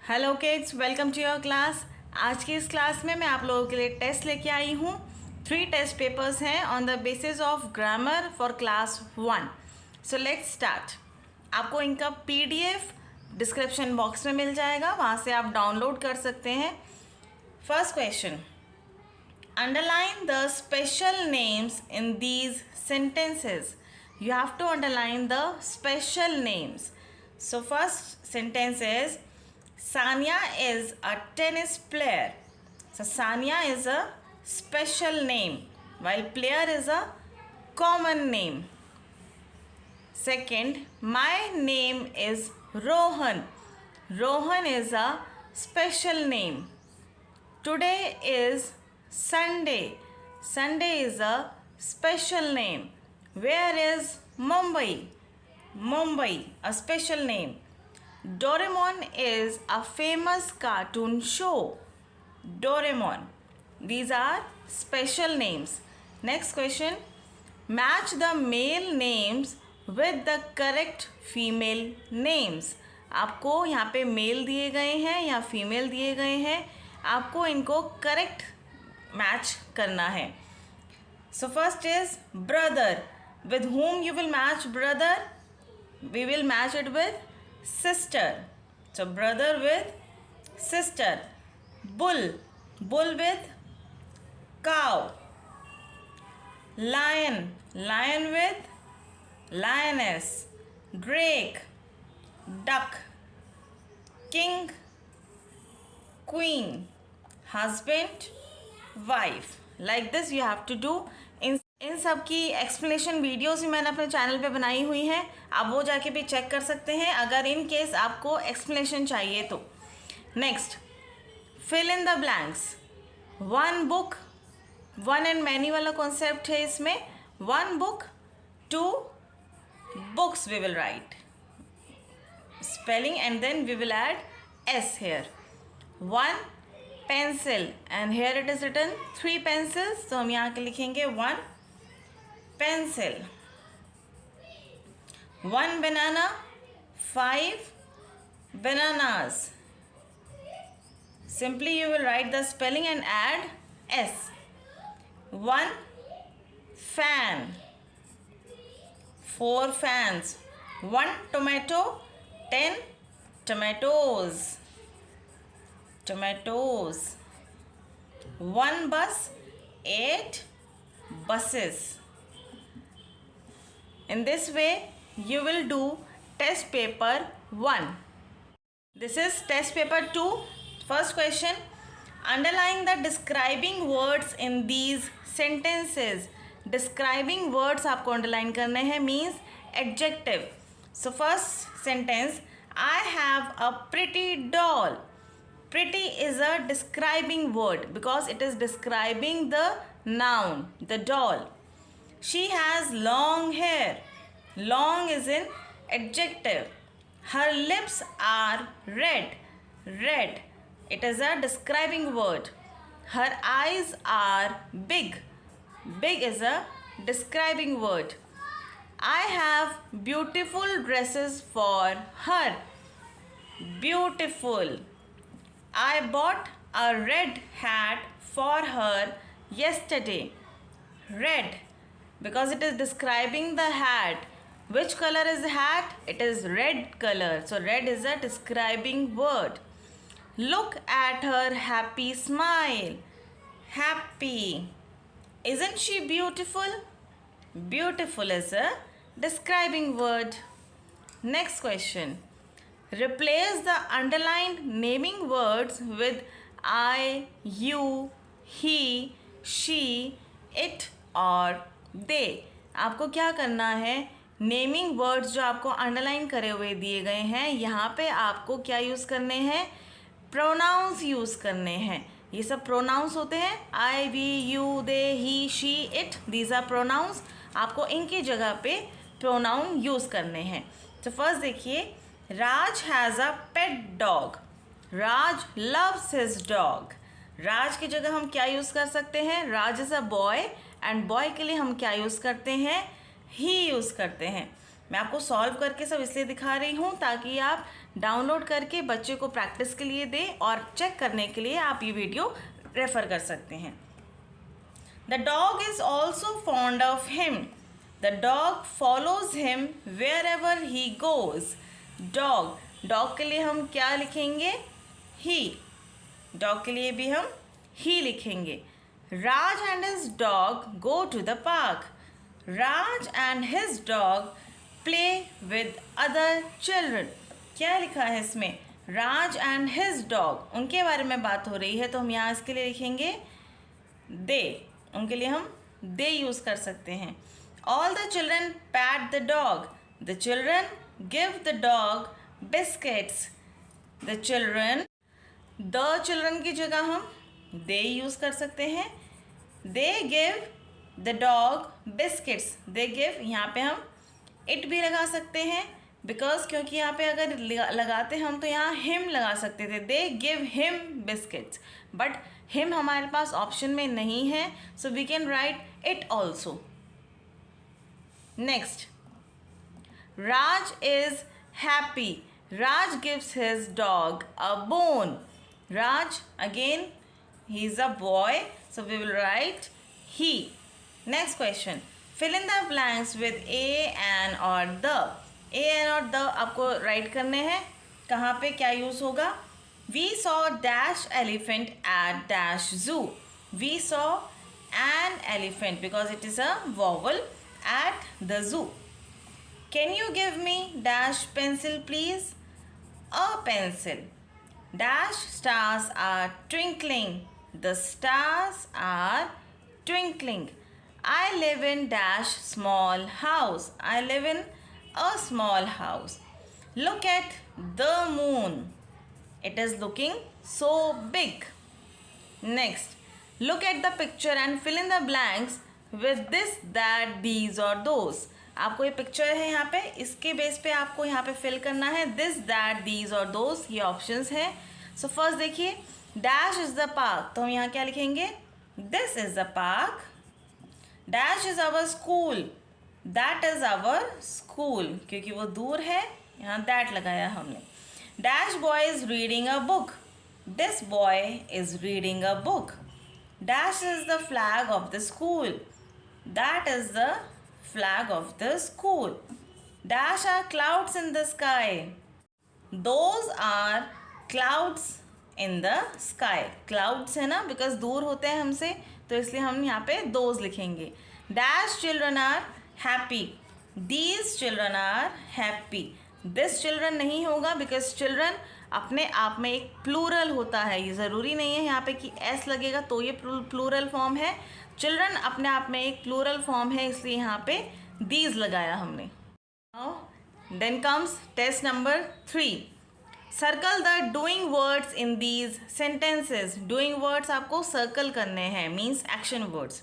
Hello kids, welcome to your class. आज की इस क्लास में मैं आप लोगों के लिए टेस्ट लेके आई हूँ। 3 टेस्ट पेपर्स हैं on the basis of grammar for class 1। So let's start. आपको इनका पीडीएफ डिस्क्रिप्शन बॉक्स में मिल जाएगा, वहाँ से आप डाउनलोड कर सकते हैं। First question, underline the special names in these sentences. You have to underline the special names. So first sentence is Sanya is a tennis player. So Sanya is a special name while player is a common name. Second, my name is Rohan. Rohan is a special name. Today is Sunday. Sunday is a special name. Where is Mumbai? Mumbai, a special name. Doraemon is a famous cartoon show. Doraemon. These are special names. Next question. Match the male names with the correct female names. आपको यहाँ पे mail दिए गए हैं या female दिए गए हैं, आपको इनको करेक्ट मैच करना है. So first is brother. With whom you will match brother? We will match it with sister. So brother with sister. Bull. Bull with cow. Lion. Lion with lioness. Drake. Duck. King. Queen. Husband. Wife. Like this you have to do. इन सब की explanation videos भी मैंने अपने channel पे बनाई हुई हैं, आप वो जाके भी चेक कर सकते हैं अगर इन केस आपको एक्सप्लेनेशन चाहिए तो. Next, fill in the blanks. One book, one and many वाला कॉन्सेप्ट है इसमें. One book, 2 books we will write spelling and then we will add S here. One pencil and here it is written 3 pencils, तो हम यहाँ के लिखेंगे 1 pencil. 1 banana, 5 bananas. Simply you will write the spelling and add s. 1 fan, 4 fans. 1 tomato, 10 tomatoes. Tomatoes. 1 bus, 8 buses. In this way, you will do test paper 1. This is test paper 2. First question, underline the describing words in these sentences. Describing words आपको underline करने हैं, means adjective. So first sentence, I have a pretty doll. Pretty is a describing word because it is describing the noun, the doll. She has long hair. Long is an adjective. Her lips are red. Red. It is a describing word. Her eyes are big. Big is a describing word. I have beautiful dresses for her. Beautiful. I bought a red hat for her yesterday. Red. Because it is describing the hat. Which color is the hat? It is red color. So red is a describing word. Look at her happy smile. Happy. Isn't she beautiful? Beautiful is a describing word. Next question. Replace the underlined naming words with I, you, he, she, it or दे. आपको क्या करना है, naming words जो आपको underline करे हुए दिए गए हैं, यहाँ पे आपको क्या यूज़ करने हैं, प्रोनाउंस यूज़ करने हैं. ये सब प्रोनाउंस होते हैं, I, we, you, they, he, she, it. These are pronouns. आपको इनकी जगह पे प्रोनाउन यूज़ करने हैं. तो फर्स्ट देखिए, Raj has a pet dog. Raj loves his dog. Raj की जगह हम क्या यूज़ कर सकते हैं, Raj is a boy and boy के लिए हम क्या यूज़ करते हैं, ही यूज़ करते हैं. मैं आपको सॉल्व करके सब इसलिए दिखा रही हूँ ताकि आप डाउनलोड करके बच्चे को प्रैक्टिस के लिए दें और चेक करने के लिए आप ये वीडियो रेफ़र कर सकते हैं। The dog is also fond of him. The dog follows him wherever he goes. Dog के लिए हम क्या लिखेंगे? ही। डॉग के लिए भी हम ही लिखेंगे। Raj and his dog go to the park. Raj and his dog play with other children. क्या लिखा है इसमें? राज एंड हिज डॉग, उनके बारे में बात हो रही है, तो हम यहाँ इसके लिए लिखेंगे दे। उनके लिए हम दे यूज़ कर सकते हैं। All the children PAT the dog. The children give the dog biscuits. The children की जगह हम दे यूज़ कर सकते हैं। They give the dog biscuits. They give, यहाँ पे हम इट भी लगा सकते हैं बिकॉज क्योंकि यहाँ पे अगर लगाते हम तो यहाँ हिम लगा सकते थे। They give him biscuits, but him हमारे पास ऑप्शन में नहीं है, so we can write it also. Next, Raj is happy. Raj gives his dog a bone. Raj, again, he is a boy, so we will write he. Next question, fill in the blanks with a, an or the. A, an और the आपको write करने हैं। कहाँ पे क्या use होगा? We saw dash elephant at dash zoo. We saw an elephant because it is a vowel at the zoo. Can you give me dash pencil please? A pencil. Dash stars are twinkling. The stars are twinkling. I live in dash small house. I live in a small house. Look at the moon. It is looking so big. Next, look at the picture and fill in the blanks with this, that, these or those. आपको ये picture है यहाँ पे, इसके base पे आपको यहाँ पे फिल करना है दिस, दैट, दीज और दोज, ये ऑप्शंस हैं। सो फर्स्ट देखिए, डैश इज़ द पार्क, तो हम यहाँ क्या लिखेंगे? This is the park. Dash is our school. That is our school, क्योंकि वो दूर है, यहाँ दैट लगाया हमने। Dash boy is reading a book. This boy is reading a book. Dash is the flag of the school. That is the flag of the school. Dash are clouds in the sky. Those are clouds in the sky. Clouds है ना, because दूर होते हैं हमसे, तो इसलिए हम यहाँ पे those लिखेंगे। Dash children are happy. These children are happy. This children नहीं होगा because children अपने आप में एक प्लूरल होता है। ये ज़रूरी नहीं है यहाँ पे कि s लगेगा तो ये प्लूरल फॉर्म है। चिल्ड्रन अपने आप में एक प्लूरल फॉर्म है, इसलिए यहाँ पे दीज लगाया हमने। Then comes test number 3। Circle the doing words in these sentences. Doing words आपको सर्कल करने हैं, means action words.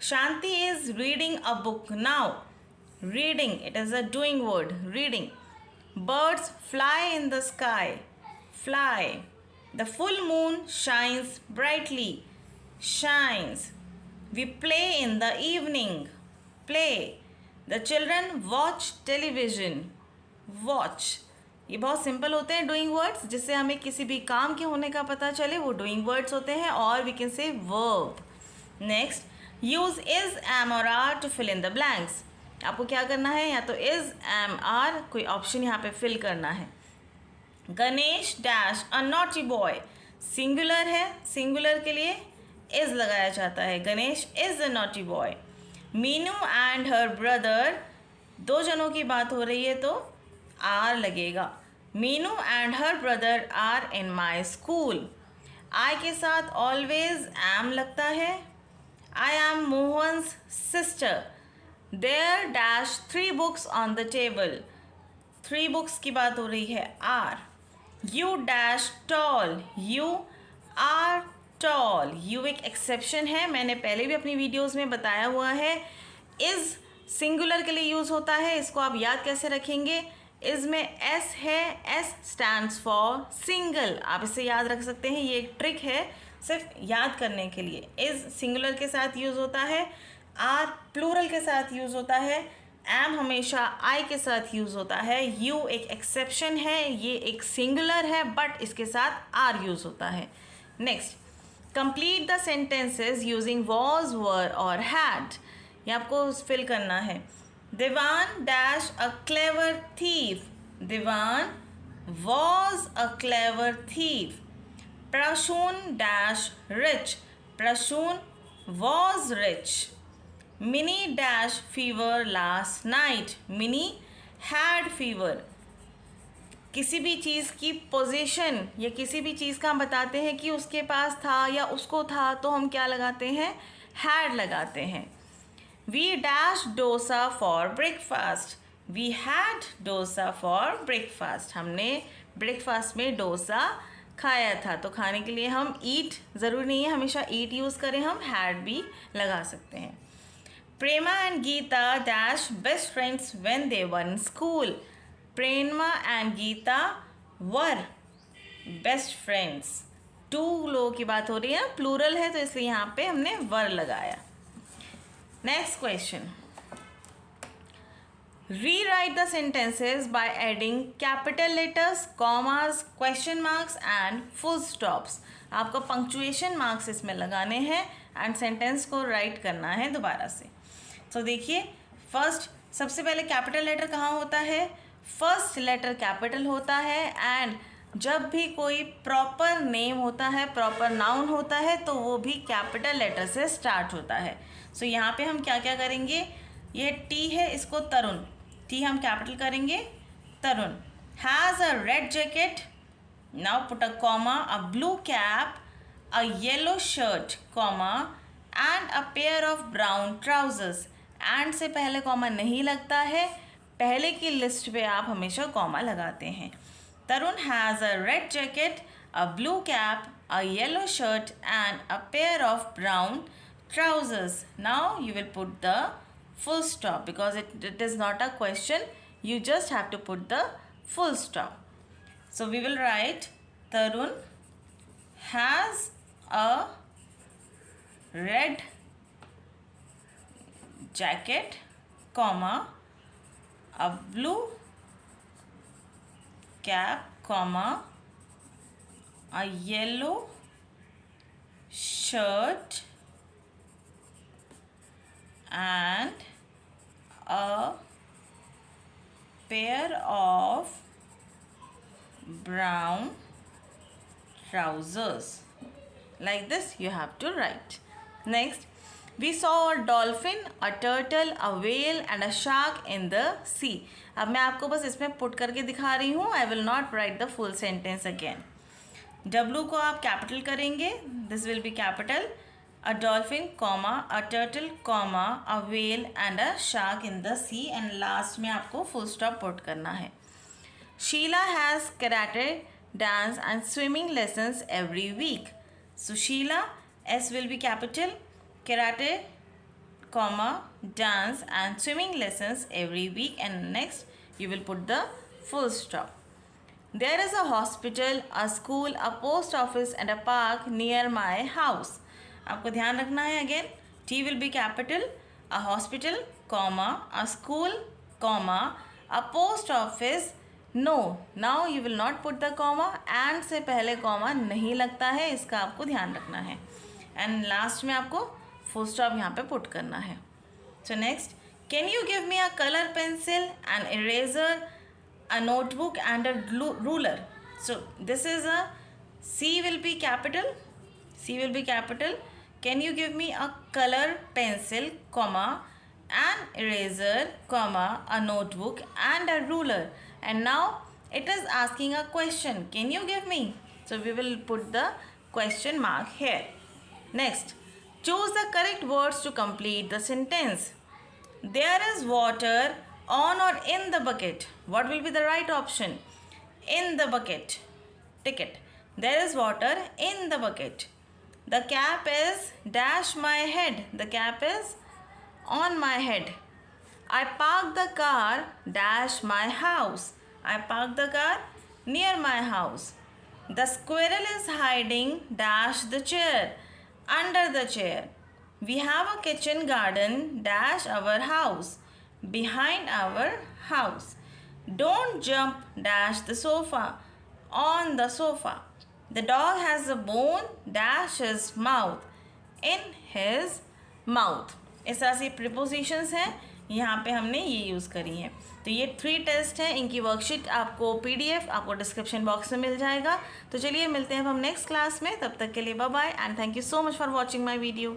Shanti is reading a book now. Reading, it is a doing word, reading. Birds fly in the sky. Fly. The full moon shines brightly. Shines. We play in the evening. Play. The children watch television. Watch. ये बहुत simple होते हैं doing words, जिससे हमें किसी भी काम के होने का पता चले, वो डूइंग वर्ड्स होते हैं। और we can say verb. Next, use is, am और are to fill in the blanks. आपको क्या करना है? या तो इज, एम, आर, कोई ऑप्शन यहाँ पे फिल करना है। Ganesh dash a naughty boy. Singular है, सिंगुलर के लिए इज लगाया जाता है। Ganesh is a naughty boy. Meenu and her brother, दो जनों की बात हो रही है तो आर लगेगा। Meenu and her brother are in my school. I के साथ ऑलवेज एम लगता है। I am Mohan's sister. There dash 3 books on the table. 3 books की बात हो रही है, are. You dash tall. You are tall. You एक एक्सेप्शन है, मैंने पहले भी अपनी वीडियोस में बताया हुआ है। इज़ सिंगुलर के लिए यूज़ होता है, इसको आप याद कैसे रखेंगे? इज़ में एस है, एस स्टैंड्स फॉर सिंगल। आप इसे याद रख सकते हैं, ये एक ट्रिक है सिर्फ याद करने के लिए। इज़ सिंगुलर के साथ यूज़ होता है, आर प्लूरल के साथ यूज़ होता है, एम हमेशा आई के साथ यूज़ होता है, यू एक एक्सेप्शन है, ये एक सिंगुलर है बट इसके साथ आर यूज़ होता है। Next, complete the sentences using was, were और हैड। ये आपको फिल करना है। Divan dash a clever thief. Divan was a clever thief. Prashun dash rich. Prashun was rich. Minnie dash fever last night. Minnie had fever. किसी भी चीज़ की position या किसी भी चीज़ का हम बताते हैं कि उसके पास था या उसको था, तो हम क्या लगाते हैं? हैड लगाते हैं। We dashed dosa for breakfast. We had dosa for breakfast. हमने ब्रेकफास्ट में डोसा खाया था। तो खाने के लिए हम ईट, ज़रूरी नहीं है हमेशा ईट यूज़ करें, हम हैड भी लगा सकते हैं। Prema and Geeta dash best friends when they were in school. Prema and Geeta were best friends. 2 लोगों की बात हो रही है, प्लूरल है तो इसलिए यहाँ पे हमने वर लगाया। Next question. Rewrite the sentences by adding capital letters, commas, question marks and full stops. आपको punctuation marks इसमें लगाने हैं and sentence को write करना है दोबारा से। तो देखिए, first सबसे पहले capital letter कहाँ होता है? First letter capital होता है and जब भी कोई proper name होता है, proper noun होता है, तो वो भी capital letter से start होता है। सो यहाँ पे हम क्या क्या करेंगे? ये टी है, इसको तरुण, टी हम कैपिटल करेंगे, Tarun. Has a red jacket, now put a comma, a blue cap, a yellow shirt, comma, and a pair of brown trousers. And से पहले कॉमा नहीं लगता है, पहले की लिस्ट पे आप हमेशा कॉमा लगाते हैं। Tarun has a red jacket, a blue cap, a yellow shirt and a pair of brown trousers. Now you will put the full stop because it is not a question, you just have to put the full stop. So we will write Tarun has a red jacket, comma, a blue cap, comma, a yellow shirt and a pair of brown trousers. Like this you have to write. Next, we saw a dolphin, a turtle, a whale and a shark in the sea. अब मैं आपको बस इसमें put करके दिखा रही हूँ। I will not write the full sentence again. W को आप कैपिटल करेंगे, this will be capital. A dolphin, comma, a turtle, comma, a whale and a shark in the sea, and last में आपको full stop put करना है। Sheila has karate, dance and swimming lessons every week. So Sheila, S will be capital, karate, comma, dance and swimming lessons every week, and next you will put the full stop. There is a hospital, a school, a post office and a park near my house. आपको ध्यान रखना है, again T will be capital, a hospital, comma, a school, comma, a post office, no, now you will not put the comma, and से पहले comma नहीं लगता है, इसका आपको ध्यान रखना है। एंड लास्ट में आपको फुल स्टॉप यहाँ पे पुट करना है। So next, can you give me a colour pencil, an eraser, a notebook and a ruler. So this is a C will be capital, C will be capital. Can you give me a color pencil, comma, an eraser, comma, a notebook and a ruler. And now it is asking a question. Can you give me? So we will put the question mark here. Next, choose the correct words to complete the sentence. There is water on or in the bucket. What will be the right option? In the bucket. Tick it. There is water in the bucket. The cap is dash my head. The cap is on my head. I parked the car dash my house. I parked the car near my house. The squirrel is hiding dash the chair, under the chair. We have a kitchen garden dash our house. behind our house. Don't jump dash the sofa on the sofa. The dog has a bone dash his mouth in his mouth. इस तरह से prepositions हैं, यहाँ पे हमने ये use करी हैं. तो ये 3 टेस्ट हैं. इनकी वर्कशीट आपको PDF आपको डिस्क्रिप्शन बॉक्स में मिल जाएगा. तो चलिए मिलते हैं अब हम नेक्स्ट क्लास में. तब तक के लिए bye bye and thank you so much for watching my video.